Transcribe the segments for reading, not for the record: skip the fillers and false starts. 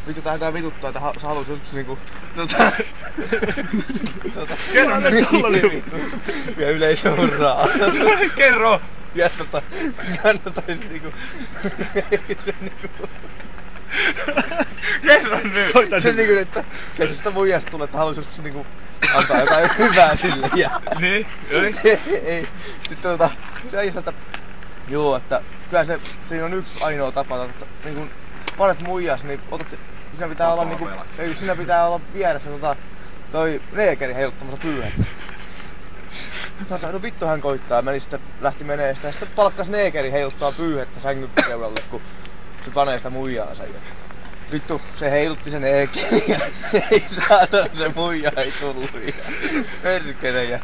Vittu tää vituttaa, että sä halus joskus niinku... Kerro nyt tollanen. Ja yleisö hurraa. Kerro! Ja kannattais niinku... Kerro nyt! Se niinku, että se sitä muijasta tulee, että halus joskus niinku antaa jotain hyvää sille ja... Niin? Ei. Sitten se äijä sanoo, että... Joo, että kyllä siinä on yksi ainoa tapa, että niinku... Panet muijas, niin siinä pitää olla niinku... Ei, siinä pitää olla vieressä toi neekeri heiluttamassa pyyhettä. No vittu hän koittaa ja lähti menee sitä ja sitten palkkas neekeri heiluttaa pyyhettä sängyn peudalle, kun se panee sitä muijaansa. Vittu, se heilutti sen neekeri ja ei saada, se muija ei tullut ja perkele ja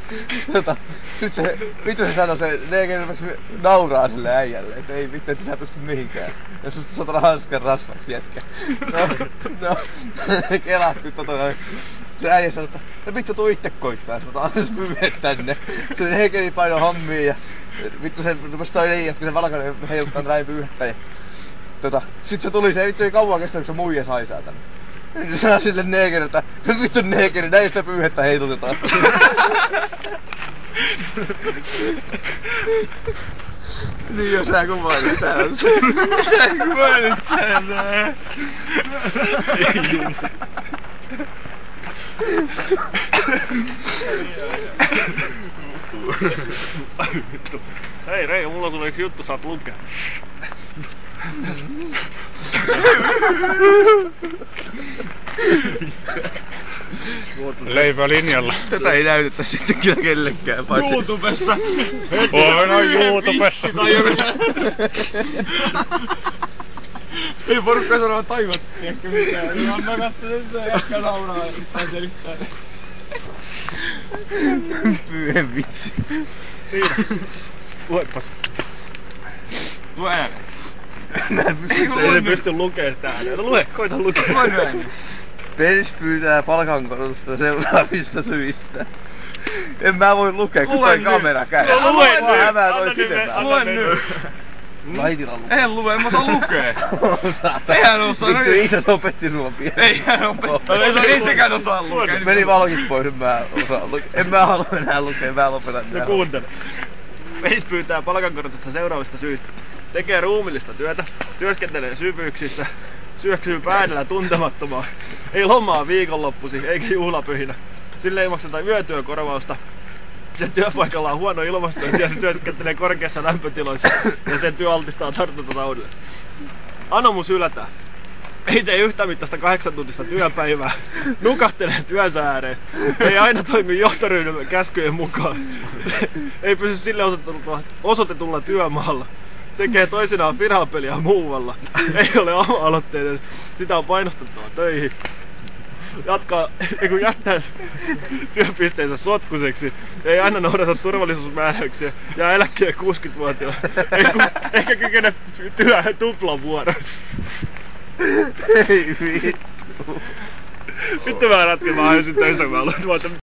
sit se sanoi se neekeri rupesi nauraa sille äijälle, et ei vittu, et sä pysty mihinkään. Ja susta satana hanskan rasvaksi jätkä. No, kelahti se äijä sanoi, että no vittu tuu itse koittaa, että anna se pyyhet tänne. Se neekeri painoi hommiin ja vittu se rupesi toi niin, että se valkoinen heiluttaa näin pyyhettä ja sit se tuli, se ei vittu ei kauan kestänyt, kun se muija sai tänne. Se sanoi sille neekeri, että vittu neekeri, näin sitä pyyhettä heilutetaan. Niin jos sä kuvailit täällä. Sä kuvailit täällä. Hei Reijo, mulla tuli yksi juttu, saat lukea. Leipä linjalla. Tätä ei näytetä sitten kyllä kellekään. YouTubessa! Huomenna YouTubessa! Ei porukka sanoo taivot, tiedätkö mitään. Mä katsoin sitä ja jätkä nauraa yhtään selittää. Pyhen vitsi. Siinä. Luepas. Lue ääneen. Ei se pysty lukee sitä ääneen. Lue, koita lukea. Lue ääneen. Pens pyytää palkankorotusta seuraavista syistä. En mä voi lukea, kun toi kamera käy. No lue nyt! Mua hämää toi silmää. Lue nyt! Laitila lukee. En lue, en mä saa lukee. Osaa. Eihän osaa. Vittu isäs opetti sua pienen. Eihän opettanut. Ei sekään osaa lukea. Meni valokit pois, en mä osaa lukea. En mä halua enää lukea, mä lopetan nää. No kuuntele. Face pyytää palkankorotusta seuraavista syistä. Tekee ruumillista työtä, työskentelee syvyyksissä, syöksyy päädellä tuntemattomaan, ei lomaa viikonloppuisin eikä juhlapyhinä. Sille ei makseta yötyökorvausta. Sen työpaikalla on huono ilmastointi ja se työskentelee korkeassa lämpötiloissa ja sen työ altistaa tartuntataudille. Anomus hylätään. Ei tee yhtään mittaista 8-tuntista työpäivää, nukahtelee työnsä ääreen, ei aina toimi johtoryhmän käskyjen mukaan, ei pysy sille osoitetulla työmaalla, tekee toisinaan firhapeliä muualla, ei ole oma-aloitteinen, sitä on painostettava töihin, jättää työpisteensä sotkuseksi, ei aina noudata turvallisuusmääräyksiä ja eläkkeelle 60-vuotiaana, eikä kykene työhön tuplavuoroissa. Ei vittu. Vittu mä ratkin, mä hajosin töissä, kun mä aloin